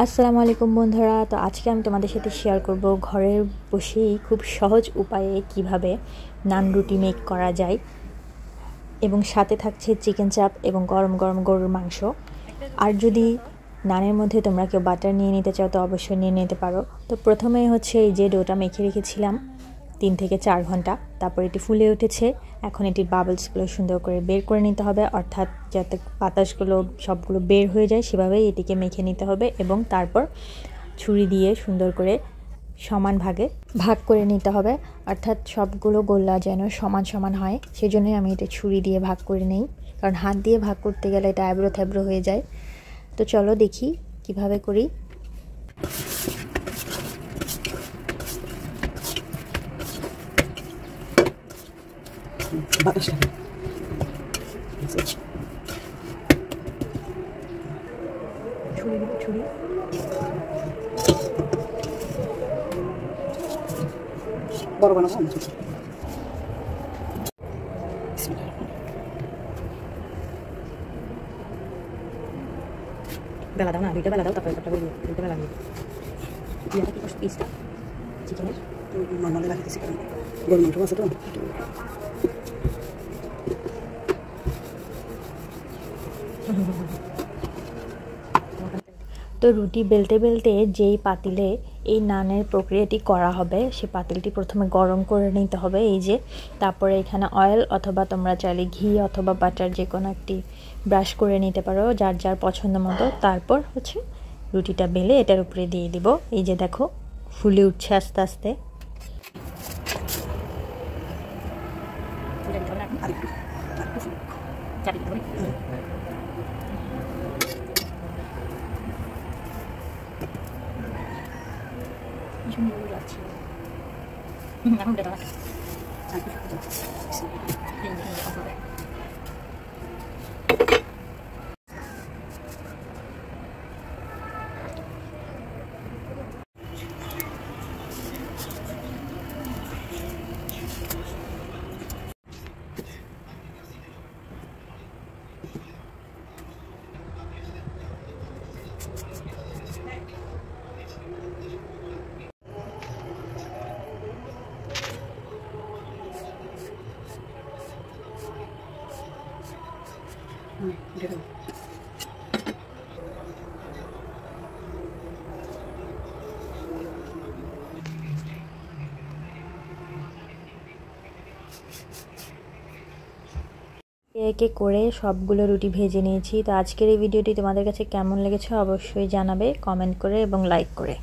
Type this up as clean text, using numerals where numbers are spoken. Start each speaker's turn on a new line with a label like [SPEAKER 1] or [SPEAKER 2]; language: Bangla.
[SPEAKER 1] আসসালামু আলাইকুম বন্ধুরা। তো আজকে আমি তোমাদের সাথে শেয়ার করব ঘরের বসেই খুব সহজ উপায়ে কিভাবে নান রুটি মেক করা যায়, এবং সাথে থাকছে চিকেন চাপ এবং গরম গরম গরুর মাংস। আর যদি নানের মধ্যে তোমরা কেউ বাটার নিয়ে নিতে চাও তো অবশ্যই নিয়ে নিতে পারো। তো প্রথমেই হচ্ছে এই যে ডোটা মেখে রেখেছিলাম 3 থেকে 4 ঘন্টা, তারপর এটি ফুলে উঠেছে। এখন এটির বাবলসগুলো সুন্দর করে বের করে নিতে হবে, অর্থাৎ যাতে বাতাসগুলো সবগুলো বের হয়ে যায় সেভাবেই এটিকে মেখে নিতে হবে, এবং তারপর ছুরি দিয়ে সুন্দর করে সমান ভাগে ভাগ করে নিতে হবে, অর্থাৎ সবগুলো গোল্লা যেন সমান সমান হয়। সেজন্যই আমি এটা ছুরি দিয়ে ভাগ করে নেই, কারণ হাত দিয়ে ভাগ করতে গেলে এটা অ্যাব্রো থ্যাব্রো হয়ে যায়। তো চলো দেখি কিভাবে করি। ছুরি বড় বানাবো। বেলা দাও না, দুইটা বেলা দাও, তারপরে একটা করে দুইটা বেলা দিয়ে ইয়াটা কি করছো পিসটা চিকেনের নর্মালি রাখতেছি, কারণ গরম মাংস আছে তো। তো রুটি বেলতে বেলতে যেই পাতিলে এই নানের প্রক্রিয়াটি করা হবে সে পাতিলটি প্রথমে গরম করে নিতে হবে, এই যে। তারপরে এখানে অয়েল অথবা তোমরা চাইলে ঘি অথবা বাটার যে কোনো একটি ব্রাশ করে নিতে পারো যার যার পছন্দ মতো। তারপর হচ্ছে রুটিটা বেলে এটার উপরে দিয়ে দিব। এই যে দেখো ফুলে উঠছে আস্তে আস্তে। এখন উঠে দাও। একে করে সবগুলো রুটি ভেজে নিয়েছি। তো আজকের এই ভিডিওটি তোমাদের কাছে কেমন লেগেছে অবশ্যই জানাবে কমেন্ট করে এবং লাইক করে।